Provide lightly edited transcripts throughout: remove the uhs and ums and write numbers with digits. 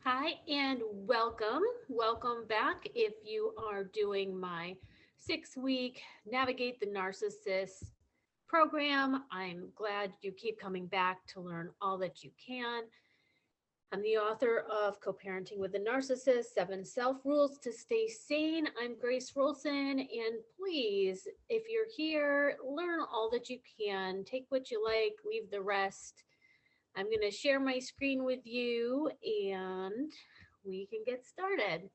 Hi and welcome. Welcome back. If you are doing my 6 week Navigate the Narcissist program, I'm glad you keep coming back to learn all that you can. I'm the author of Co-Parenting with a Narcissist, 7 Self Rules to Stay Sane. I'm Grace Wroldson, and please, if you're here, learn all that you can. Take what you like, leave the rest. I'm going to share my screen with you and we can get started.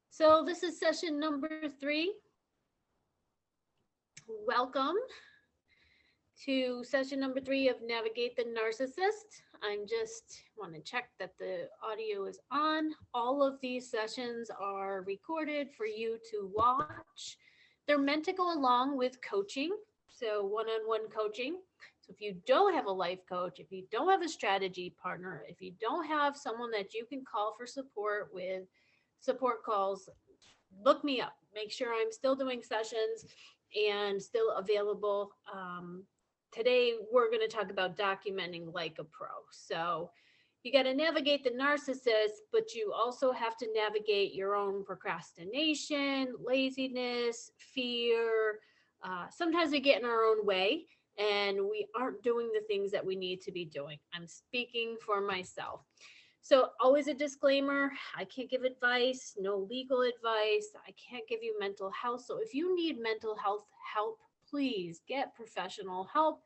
So this is session number 3. Welcome to session number 3 of Navigate the Narcissist. I'm just want to check that the audio is on. All of these sessions are recorded for you to watch. They're meant to go along with coaching, so one-on-one coaching. So if you don't have a life coach, if you don't have a strategy partner, if you don't have someone that you can call for support with support calls, look me up. Make sure I'm still doing sessions and still available. Today, we're going to talk about documenting like a pro. So you got to navigate the narcissist, but you also have to navigate your own procrastination, laziness, fear. Sometimes we get in our own way and we aren't doing the things that we need to be doing. I'm speaking for myself. So always a disclaimer, I can't give advice, no legal advice. I can't give you mental health. So if you need mental health help, please get professional help.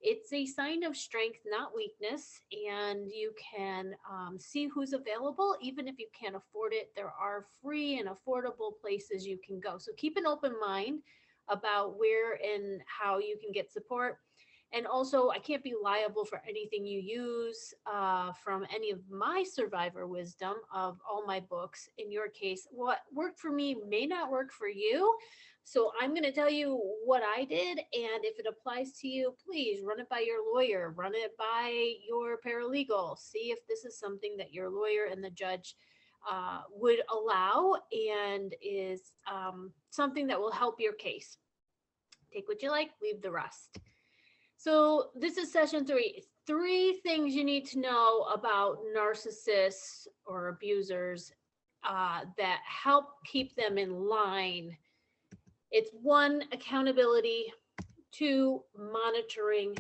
It's a sign of strength, not weakness, and you can see who's available. Even if you can't afford it, there are free and affordable places you can go. So keep an open mind about where and how you can get support. And also, I can't be liable for anything you use from any of my survivor wisdom of all my books. In your case, what worked for me may not work for you. So I'm going to tell you what I did. And if it applies to you, please run it by your lawyer, run it by your paralegal, see if this is something that your lawyer and the judge would allow and is something that will help your case. Take what you like, leave the rest. So this is session 3. 3 things you need to know about narcissists or abusers that help keep them in line. It's 1, accountability, 2, monitoring,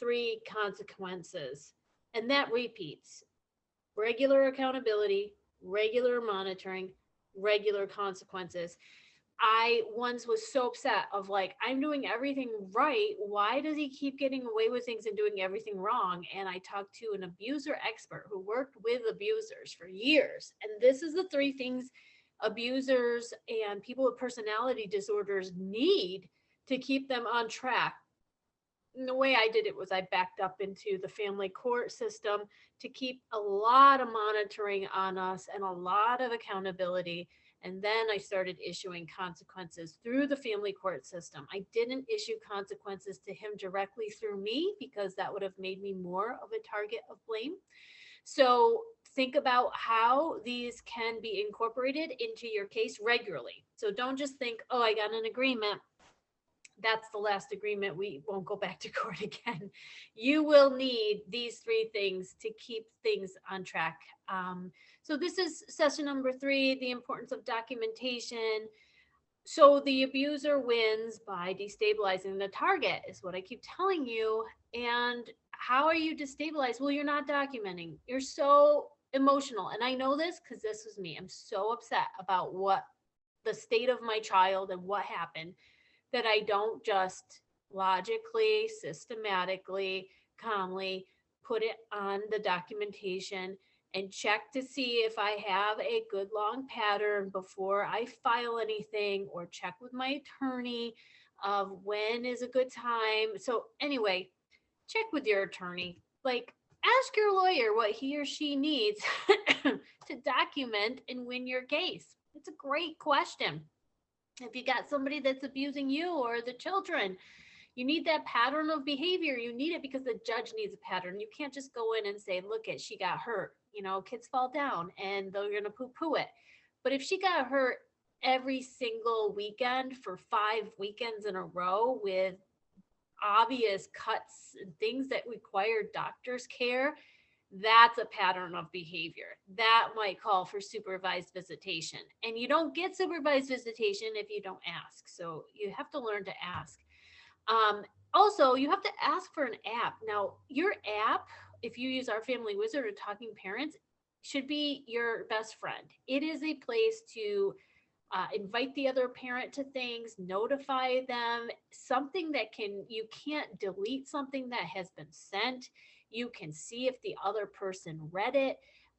3, consequences. And that repeats. Regular accountability, regular monitoring, regular consequences. I once was so upset of like, I'm doing everything right. Why does he keep getting away with things and doing everything wrong? And I talked to an abuser expert who worked with abusers for years. And this is the 3 things abusers and people with personality disorders need to keep them on track. And the way I did it was I backed up into the family court system to keep a lot of monitoring on us and a lot of accountability. And then I started issuing consequences through the family court system. I didn't issue consequences to him directly through me because that would have made me more of a target of blame. So think about how these can be incorporated into your case regularly. So don't just think, oh, I got an agreement. That's the last agreement. We won't go back to court again. You will need these 3 things to keep things on track. So this is session number 3, the importance of documentation. So the abuser wins by destabilizing the target is what I keep telling you. And how are you destabilized? Well, you're not documenting. You're so emotional. And I know this because this was me. I'm so upset about what the state of my child and what happened that I don't just logically, systematically, calmly put it on the documentation and check to see if I have a good long pattern before I file anything, or check with my attorney of when is a good time. So anyway, check with your attorney. Like, ask your lawyer what he or she needs to document and win your case. It's a great question. If you got somebody that's abusing you or the children, you need that pattern of behavior. You need it because the judge needs a pattern. You can't just go in and say, look at, she got hurt. You know, kids fall down and they're going to poo-poo it. But if she got hurt every single weekend for 5 weekends in a row with obvious cuts and things that require doctor's care, that's a pattern of behavior. That might call for supervised visitation. And you don't get supervised visitation if you don't ask. So you have to learn to ask. Also, you have to ask for an app. Now, your app, if you use Our Family Wizard or Talking Parents, should be your best friend. It is a place to invite the other parent to things, notify them, something that you can't delete something that has been sent. You can see if the other person read it.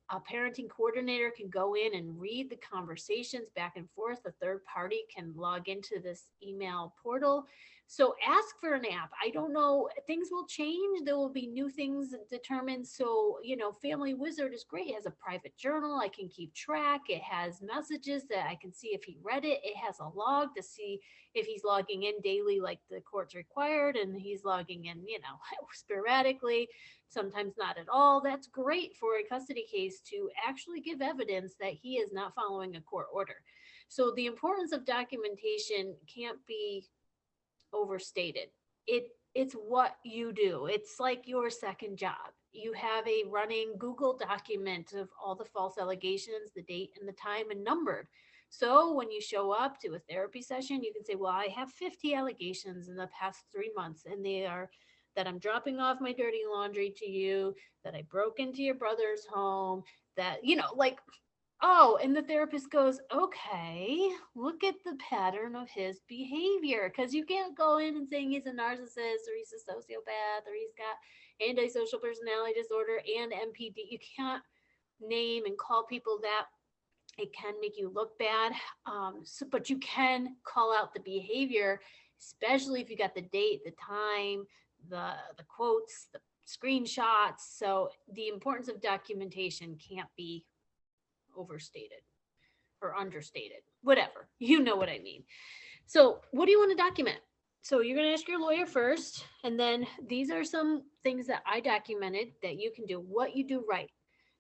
A parenting coordinator can go in and read the conversations back and forth. The third party can log into this email portal. So ask for an app. I don't know, things will change. There will be new things determined. So, Family Wizard is great. It has a private journal. I can keep track. It has messages that I can see if he read it. It has a log to see if he's logging in daily like the court's required, and he's logging in, sporadically, sometimes not at all. That's great for a custody case to actually give evidence that he is not following a court order. So the importance of documentation can't be overstated. It's what you do. It's like your second job. You have a running Google document of all the false allegations, the date and the time, and numbered. So when you show up to a therapy session, you can say, well, I have 50 allegations in the past 3 months, and they are that I'm dropping off my dirty laundry to you, that I broke into your brother's home, that, oh, and the therapist goes, okay, look at the pattern of his behavior. Because you can't go in and saying he's a narcissist or he's a sociopath or he's got antisocial personality disorder and MPD. You can't name and call people that. It can make you look bad. But you can call out the behavior, especially if you got the date, the time, the quotes, the screenshots. So the importance of documentation can't be overstated or understated, whatever, you know what I mean. So what do you want to document? So you're going to ask your lawyer first, and then these are some things that I documented that you can do, what you do right.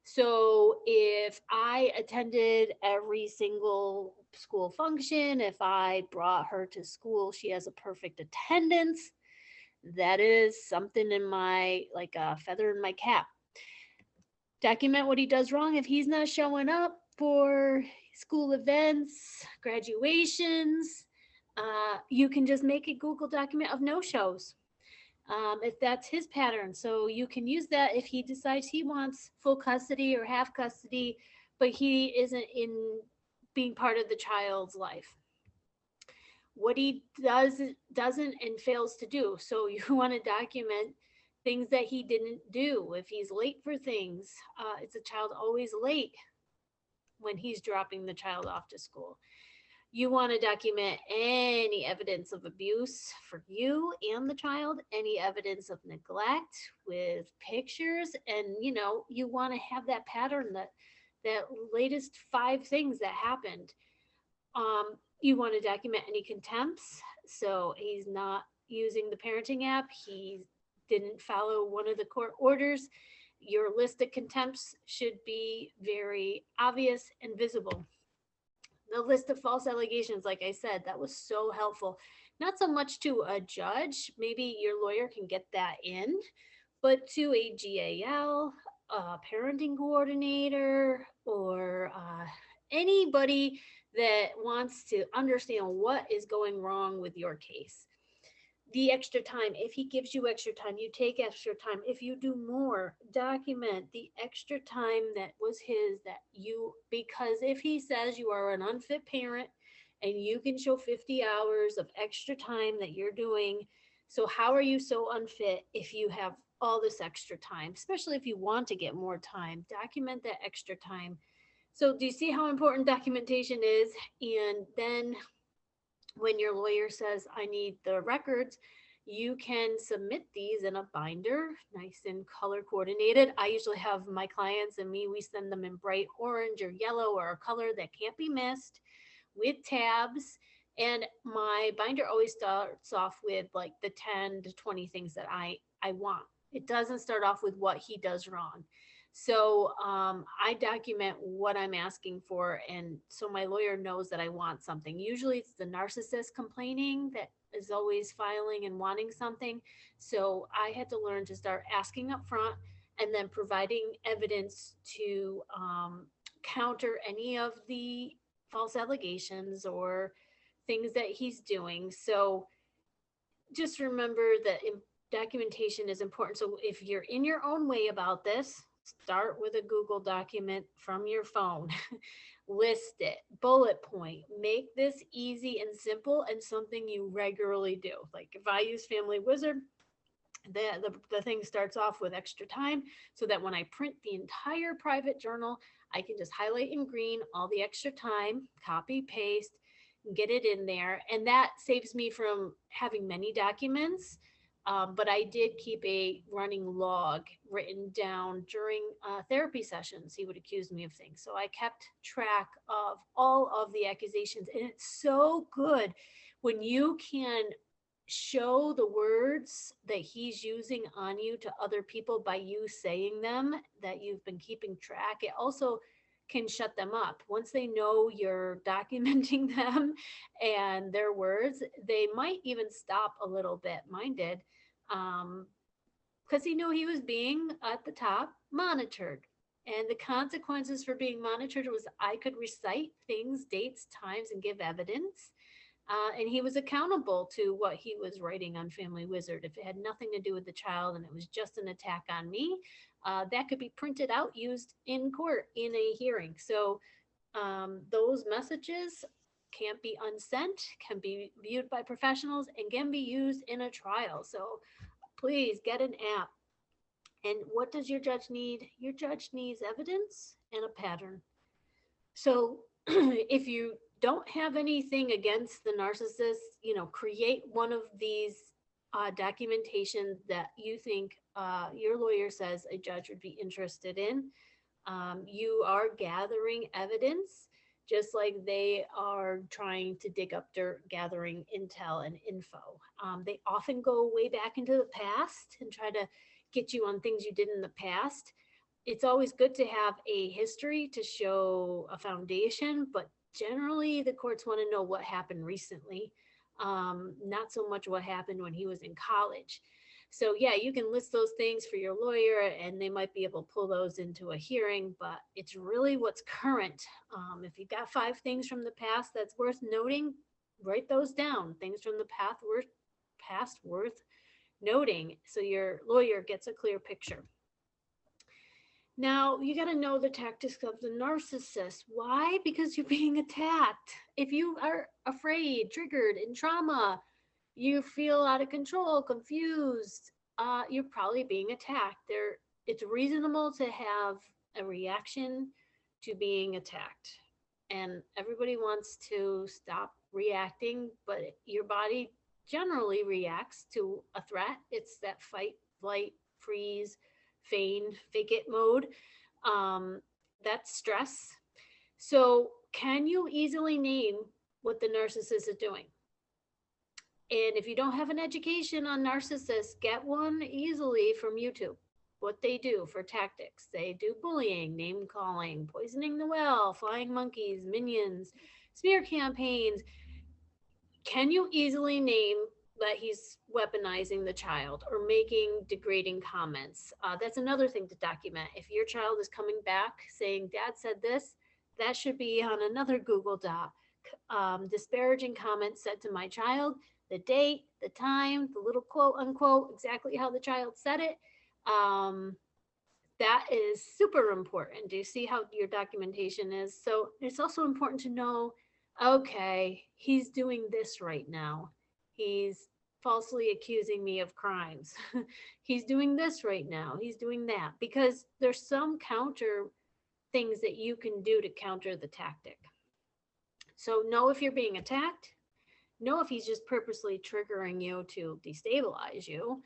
So if I attended every single school function, if I brought her to school, she has a perfect attendance, that is something in my, like a feather in my cap. Document what he does wrong. If he's not showing up for school events, graduations, you can just make a Google document of no-shows. If that's his pattern. So you can use that if he decides he wants full custody or half custody, but he isn't in being part of the child's life. What he doesn't and fails to do. So you want to document things that he didn't do. If he's late for things, is the child always late when he's dropping the child off to school? You want to document any evidence of abuse for you and the child, any evidence of neglect with pictures, and you want to have that pattern, that latest 5 things that happened. You want to document any contempts. So he's not using the parenting app, he didn't follow one of the court orders. Your list of contempts should be very obvious and visible. The list of false allegations, like I said, that was so helpful. Not so much to a judge, maybe your lawyer can get that in, but to a GAL, a parenting coordinator, or anybody that wants to understand what is going wrong with your case. The extra time, if he gives you extra time, you take extra time. If you do more, document the extra time that was his, because if he says you are an unfit parent and you can show 50 hours of extra time that you're doing, so how are you so unfit if you have all this extra time, especially if you want to get more time? Document that extra time. So do you see how important documentation is? And then when your lawyer says, I need the records, you can submit these in a binder, nice and color coordinated. I usually have my clients and me, we send them in bright orange or yellow or a color that can't be missed, with tabs. And my binder always starts off with like the 10 to 20 things that I want. It doesn't start off with what he does wrong. So I document what I'm asking for. And so my lawyer knows that I want something. Usually it's the narcissist complaining that is always filing and wanting something. So I had to learn to start asking up front and then providing evidence to counter any of the false allegations or things that he's doing. So just remember that documentation is important. So if you're in your own way about this, start with a Google document from your phone. List it, bullet point, make this easy and simple and something you regularly do. Like if I use Family Wizard, the thing starts off with extra time so that when I print the entire private journal, I can just highlight in green all the extra time, copy, paste, get it in there. And that saves me from having many documents. But I did keep a running log written down during therapy sessions. He would accuse me of things. So I kept track of all of the accusations. And it's so good when you can show the words that he's using on you to other people by you saying them, that you've been keeping track. It also can shut them up. Once they know you're documenting them and their words, they might even stop a little bit. Mine did, because he knew he was being at the top monitored. And the consequences for being monitored was I could recite things, dates, times, and give evidence. And he was accountable to what he was writing on Family Wizard. If it had nothing to do with the child and it was just an attack on me, that could be printed out, used in court in a hearing. So those messages can't be unsent, can be viewed by professionals, and can be used in a trial. So please get an app. And what does your judge need? Your judge needs evidence and a pattern. So if you don't have anything against the narcissist, create one of these documentation that you think your lawyer says a judge would be interested in. You are gathering evidence just like they are trying to dig up dirt, gathering intel and info. They often go way back into the past and try to get you on things you did in the past. It's always good to have a history to show a foundation, but generally the courts want to know what happened recently, not so much what happened when he was in college. So yeah, you can list those things for your lawyer and they might be able to pull those into a hearing, but it's really what's current. If you've got 5 things from the past that's worth noting, write those down. Things from the past worth noting so your lawyer gets a clear picture. Now, you got to know the tactics of the narcissist. Why? Because you're being attacked. If you are afraid, triggered, in trauma, you feel out of control, confused, you're probably being attacked. It's reasonable to have a reaction to being attacked. And everybody wants to stop reacting, but your body generally reacts to a threat. It's that fight, flight, freeze, feign, fake it mode. That's stress. So can you easily name what the narcissist is doing? And if you don't have an education on narcissists, get one easily from YouTube. What they do for tactics. They do bullying, name calling, poisoning the well, flying monkeys, minions, smear campaigns. Can you easily name that he's weaponizing the child or making degrading comments? That's another thing to document. If your child is coming back saying, Dad said this, that should be on another Google Doc. Disparaging comments said to my child, the date, the time, the little quote unquote, exactly how the child said it. That is super important. Do you see how your documentation is? So it's also important to know, okay, he's doing this right now. He's falsely accusing me of crimes. He's doing this right now. He's doing that, because there's some counter things that you can do to counter the tactic. So know if you're being attacked, know if he's just purposely triggering you to destabilize you,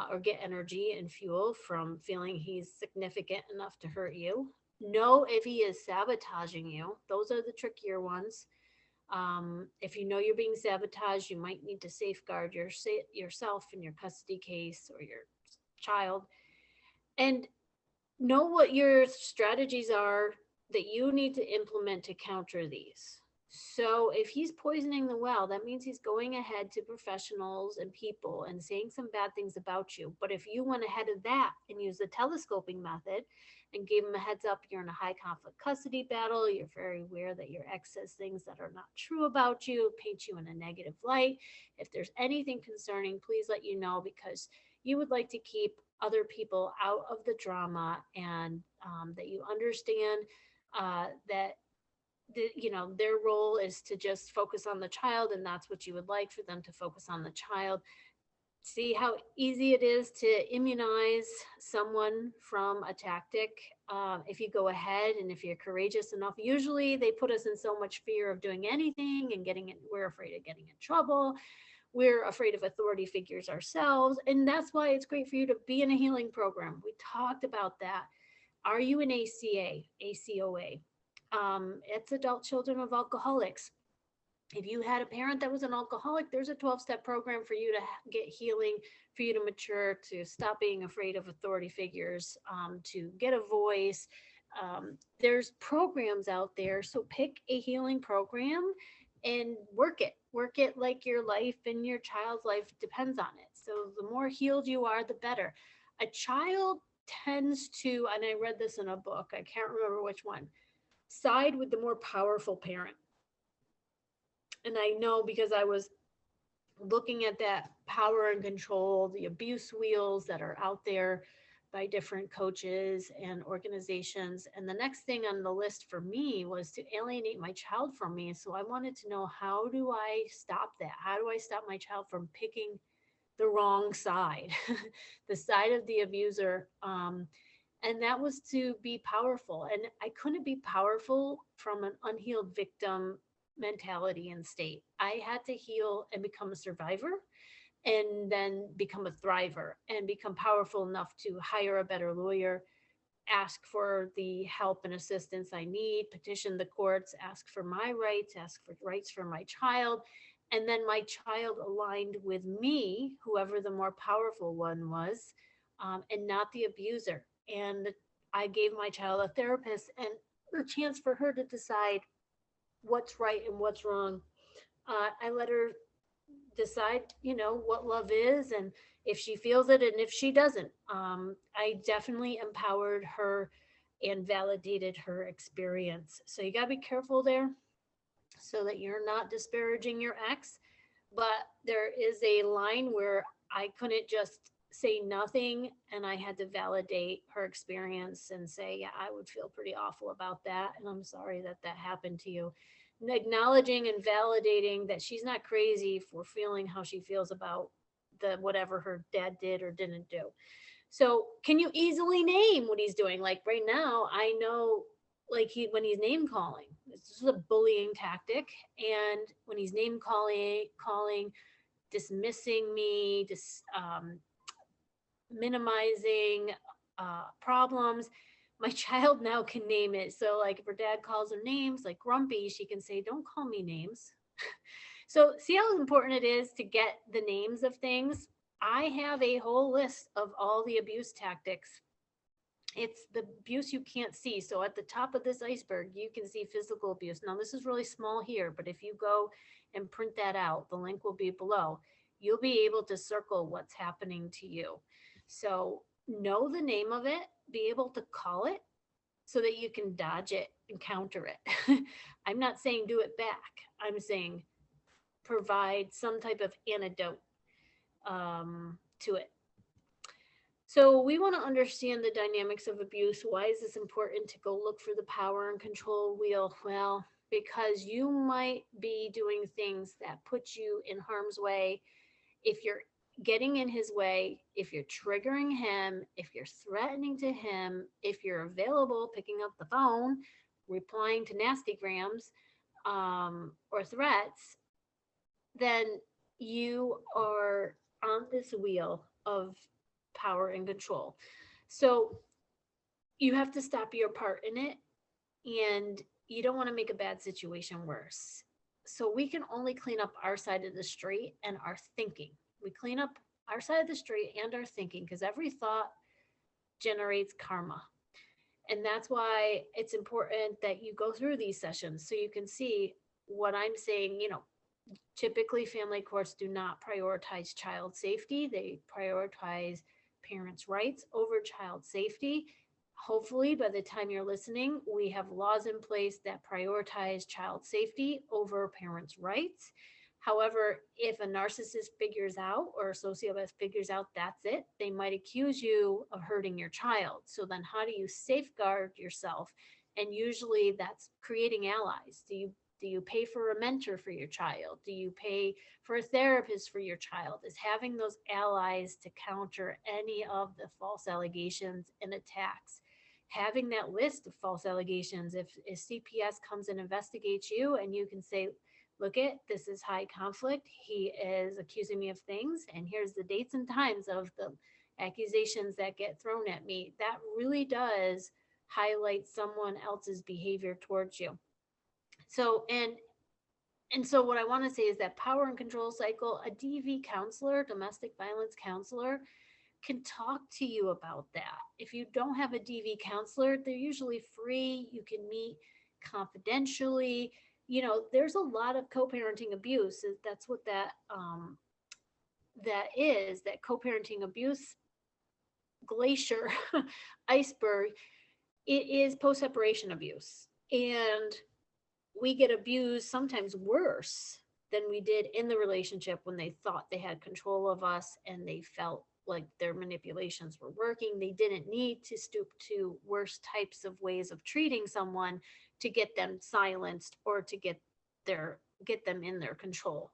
or get energy and fuel from feeling he's significant enough to hurt you. Know if he is sabotaging you. Those are the trickier ones. If you know you're being sabotaged, you might need to safeguard yourself in your custody case or your child. And know what your strategies are that you need to implement to counter these. So if he's poisoning the well, that means he's going ahead to professionals and people and saying some bad things about you. But if you went ahead of that and used the telescoping method and gave him a heads up, you're in a high conflict custody battle, you're very aware that your ex says things that are not true about you, paints you in a negative light. If there's anything concerning, please let you know, because you would like to keep other people out of the drama, and that you understand that their role is to just focus on the child, and that's what you would like for them to focus on the child. See how easy it is to immunize someone from a tactic, if you go ahead and if you're courageous enough. Usually they put us in so much fear of doing anything and getting it, we're afraid of getting in trouble, we're afraid of authority figures ourselves, and that's why it's great for you to be in a healing program. We talked about that. Are you an ACOA? It's adult children of alcoholics. If you had a parent that was an alcoholic, there's a 12-step program for you to get healing, for you to mature, to stop being afraid of authority figures, to get a voice. There's programs out there. So pick a healing program and work it like your life and your child's life depends on it. So the more healed you are, the better. A child tends to, and I read this in a book, I can't remember which one, side with the more powerful parent. And I know because I was looking at that power and control, the abuse wheels that are out there by different coaches and organizations. And the next thing on the list for me was to alienate my child from me. So I wanted to know, how do I stop that? How do I stop my child from picking the wrong side, the side of the abuser? And that was to be powerful. And I couldn't be powerful from an unhealed victim mentality and state. I had to heal and become a survivor, and then become a thriver and become powerful enough to hire a better lawyer, ask for the help and assistance I need, petition the courts, ask for my rights, ask for rights for my child. And then my child aligned with me, whoever the more powerful one was, and not the abuser. And I gave my child a therapist and a chance for her to decide what's right and what's wrong. I let her decide, what love is, and if she feels it and if she doesn't. I definitely empowered her and validated her experience. So you got to be careful there so that you're not disparaging your ex. But there is a line where I couldn't just say nothing, and I had to validate her experience and say, yeah, I would feel pretty awful about that, and I'm sorry that that happened to you. And acknowledging and validating that she's not crazy for feeling how she feels about the whatever her dad did or didn't do. So can you easily name what he's doing? Like right now, I know, like when he's name calling, this is a bullying tactic. And when he's name calling, dismissing me, minimizing problems, my child now can name it. So like if her dad calls her names like grumpy, she can say, don't call me names. So see how important it is to get the names of things. I have a whole list of all the abuse tactics. It's the abuse you can't see. So at the top of this iceberg, you can see physical abuse. Now this is really small here, but if you go and print that out, the link will be below. You'll be able to circle what's happening to you. So know the name of it, be able to call it so that you can dodge it and counter it. I'm not saying do it back. I'm saying provide some type of antidote to it. So we want to understand the dynamics of abuse. Why is this important to go look for the power and control wheel? Well, because you might be doing things that put you in harm's way. If you're getting in his way, if you're triggering him, if you're threatening to him, if you're available, picking up the phone, replying to nasty grams or threats, then you are on this wheel of power and control. So you have to stop your part in it, and you don't want to make a bad situation worse. So we can only clean up our side of the street and our thinking. We clean up our side of the street and our thinking, because every thought generates karma. And that's why it's important that you go through these sessions so you can see what I'm saying. Typically family courts do not prioritize child safety. They prioritize parents' rights over child safety. Hopefully, by the time you're listening, we have laws in place that prioritize child safety over parents' rights. However, if a narcissist figures out or a sociopath figures out that's it, they might accuse you of hurting your child. So then how do you safeguard yourself? And usually that's creating allies. Do you pay for a mentor for your child? Do you pay for a therapist for your child? Is having those allies to counter any of the false allegations and attacks. Having that list of false allegations, if CPS comes and investigates you and you can say, look at this is high conflict. He is accusing me of things, and here's the dates and times of the accusations that get thrown at me. That really does highlight someone else's behavior towards you. So, and so what I want to say is that power and control cycle, a DV counselor, domestic violence counselor, can talk to you about that. If you don't have a DV counselor, they're usually free. You can meet confidentially. There's a lot of co-parenting abuse. That's what that is, that co-parenting abuse glacier iceberg. It is post-separation abuse. And we get abused sometimes worse than we did in the relationship when they thought they had control of us and they felt like their manipulations were working. They didn't need to stoop to worse types of ways of treating someone to get them silenced or to get them in their control.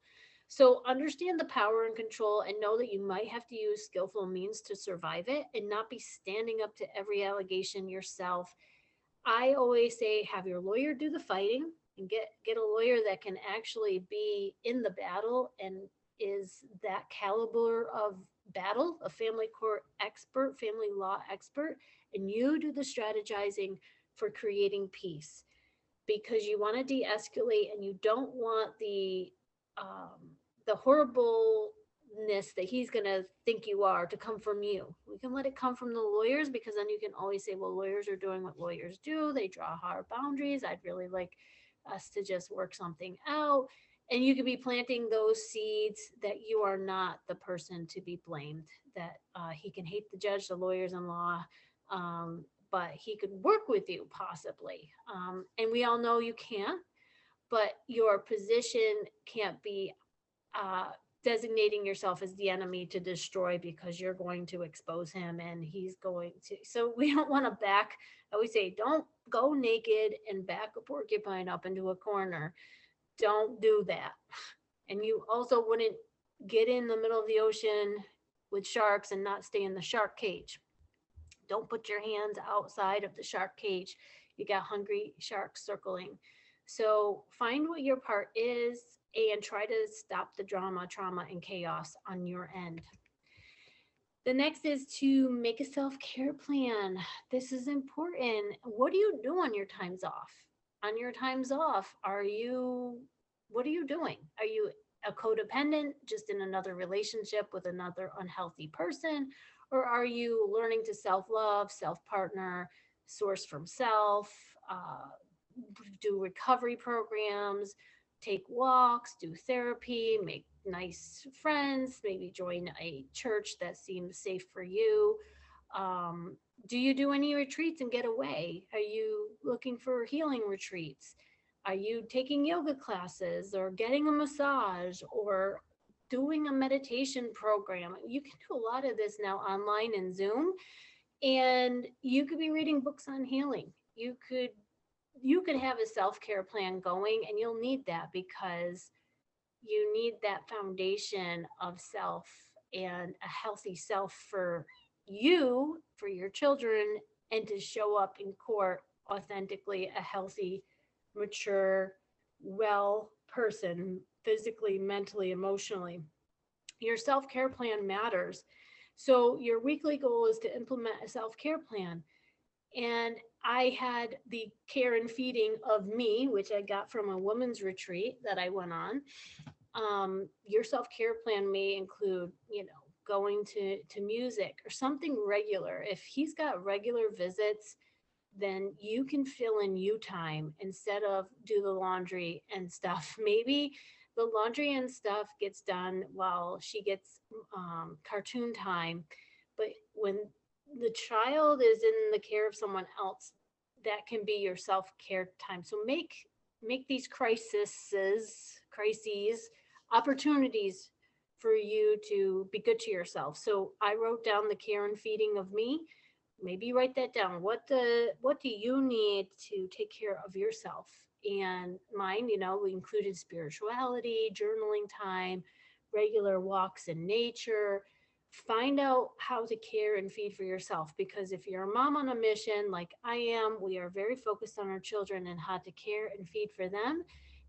So understand the power and control and know that you might have to use skillful means to survive it and not be standing up to every allegation yourself. I always say have your lawyer do the fighting and get a lawyer that can actually be in the battle and is that caliber of battle, a family court expert, family law expert, and you do the strategizing for creating peace, because you want to de-escalate and you don't want the horribleness that he's going to think you are to come from you. We can let it come from the lawyers, because then you can always say, well, lawyers are doing what lawyers do. They draw hard boundaries. I'd really like us to just work something out. And you could be planting those seeds that you are not the person to be blamed, that he can hate the judge, the lawyers in law, but he could work with you possibly. And we all know you can't, but your position can't be designating yourself as the enemy to destroy, because you're going to expose him and he's going to. So we don't want to back. I always say, don't go naked and back a porcupine up into a corner. Don't do that. And you also wouldn't get in the middle of the ocean with sharks and not stay in the shark cage. Don't put your hands outside of the shark cage. You got hungry sharks circling. So find what your part is and try to stop the drama, trauma, and chaos on your end. The next is to make a self-care plan. This is important. What do you do on your times off? On your times off, what are you doing? Are you a codependent, just in another relationship with another unhealthy person? Or are you learning to self-love, self-partner, source from self, do recovery programs, take walks, do therapy, make nice friends, maybe join a church that seems safe for you? Do you do any retreats and get away? Are you looking for healing retreats? Are you taking yoga classes or getting a massage or doing a meditation program? You can do a lot of this now online and Zoom, and you could be reading books on healing. You could have a self-care plan going, and you'll need that, because you need that foundation of self and a healthy self for you, for your children, and to show up in court authentically, a healthy, mature, well person, physically, mentally, emotionally. Your self-care plan matters. So your weekly goal is to implement a self-care plan. And I had the care and feeding of me, which I got from a women's retreat that I went on. Your self-care plan may include, going to music or something regular. If he's got regular visits, then you can fill in you time instead of do the laundry and stuff. Maybe the laundry and stuff gets done while she gets cartoon time. But when the child is in the care of someone else, that can be your self-care time. So make these crises opportunities for you to be good to yourself. So I wrote down the care and feeding of me. Maybe write that down. What do you need to take care of yourself? And mine, we included spirituality, journaling time, regular walks in nature. Find out how to care and feed for yourself, because if you're a mom on a mission like I am, we are very focused on our children and how to care and feed for them,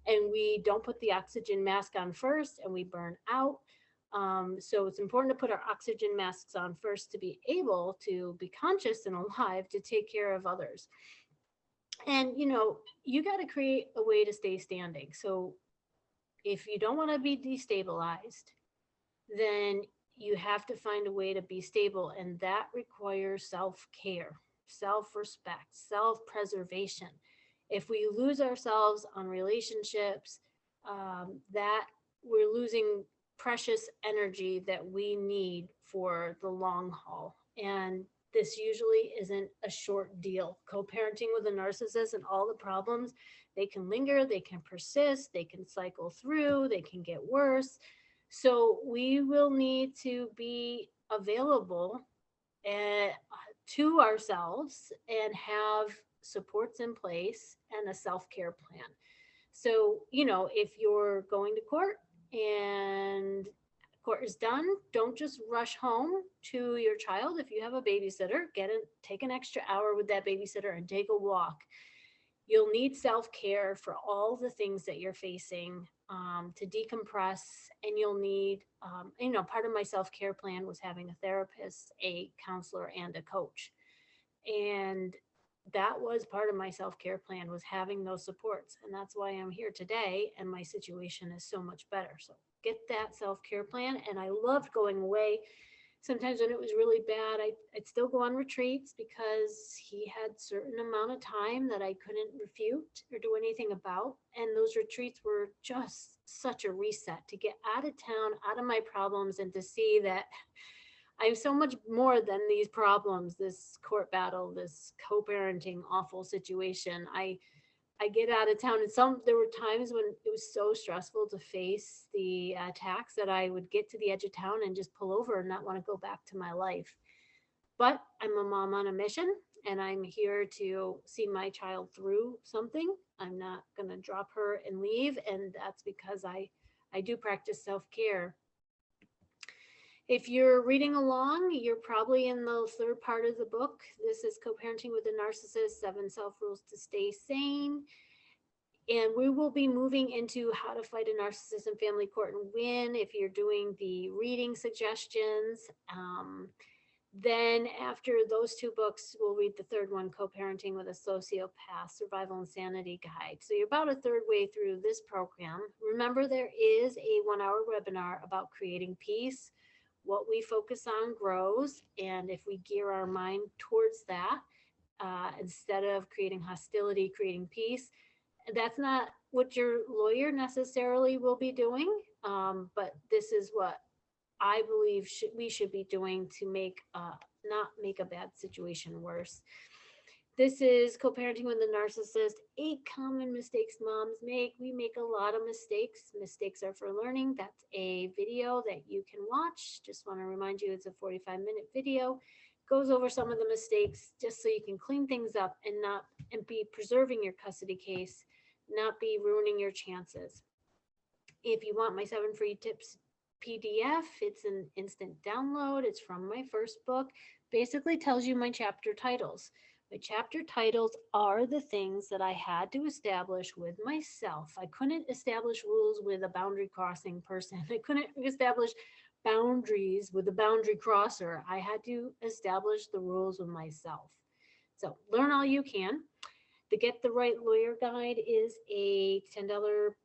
and we don't put the oxygen mask on first and we burn out. So it's important to put our oxygen masks on first to be able to be conscious and alive to take care of others. And you got to create a way to stay standing. So if you don't want to be destabilized, then you have to find a way to be stable, and that requires self-care, self-respect, self-preservation. If we lose ourselves on relationships, that we're losing precious energy that we need for the long haul. And this usually isn't a short deal. Co-parenting with a narcissist and all the problems, they can linger, they can persist, they can cycle through, they can get worse. So we will need to be available to ourselves and have supports in place and a self-care plan. So, if you're going to court and court is done, don't just rush home to your child. If you have a babysitter, take an extra hour with that babysitter and take a walk. You'll need self-care for all the things that you're facing, to decompress, and you'll need, part of my self-care plan was having a therapist, a counselor, and a coach. And that was part of my self-care plan, was having those supports. And that's why I'm here today and my situation is so much better. So get that self-care plan. And I loved going away. Sometimes when it was really bad, I'd still go on retreats because he had certain amount of time that I couldn't refute or do anything about. And those retreats were just such a reset to get out of town, out of my problems, and to see that I'm so much more than these problems, this court battle, this co-parenting awful situation. I get out of town, and there were times when it was so stressful to face the attacks that I would get to the edge of town and just pull over and not want to go back to my life. But I'm a mom on a mission, and I'm here to see my child through something. I'm not going to drop her and leave, and that's because I do practice self-care. If you're reading along, you're probably in the third part of the book. This is Co-Parenting with a Narcissist, 7 Self-Rules to Stay Sane. And we will be moving into how to fight a narcissist in family court and win if you're doing the reading suggestions. Then after those 2 books, we'll read the third one, Co-Parenting with a Sociopath, Survival Insanity Guide. So you're about a third way through this program. Remember, there is a 1-hour webinar about creating peace. What we focus on grows, and if we gear our mind towards that, instead of creating hostility, creating peace, that's not what your lawyer necessarily will be doing, but this is what I believe we should be doing to not make a bad situation worse. This is Co-Parenting with a Narcissist, 8 common mistakes moms make. We make a lot of mistakes. Mistakes are for learning. That's a video that you can watch. Just want to remind you, it's a 45-minute video. Goes over some of the mistakes just so you can clean things up and be preserving your custody case, not be ruining your chances. If you want my 7 free tips PDF, it's an instant download. It's from my first book. Basically tells you my chapter titles. My chapter titles are the things that I had to establish with myself. I couldn't establish rules with a boundary crossing person. I couldn't establish boundaries with a boundary crosser. I had to establish the rules with myself. So learn all you can. The Get the Right Lawyer Guide is a $10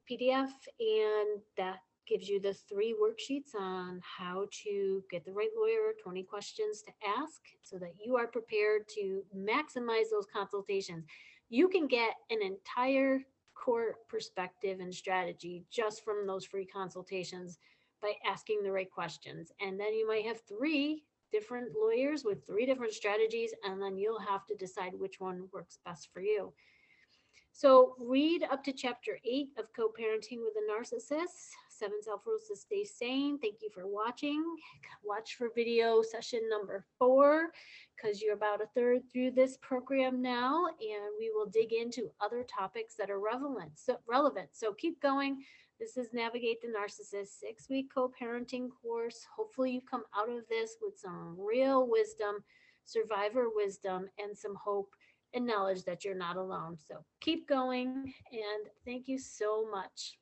PDF, and that gives you the 3 worksheets on how to get the right lawyer, 20 questions to ask so that you are prepared to maximize those consultations. You can get an entire court perspective and strategy just from those free consultations by asking the right questions. And then you might have 3 different lawyers with 3 different strategies, and then you'll have to decide which one works best for you. So read up to chapter 8 of Co-Parenting with a Narcissist, 7 Self-Rules to Stay Sane. Thank you for watching. Watch for video session number 4 because you're about a third through this program now, and we will dig into other topics that are relevant. So keep going. This is Navigate the Narcissist 6-week co-parenting course. Hopefully you come out of this with some real wisdom, survivor wisdom, and some hope and knowledge that you're not alone. So keep going, and thank you so much.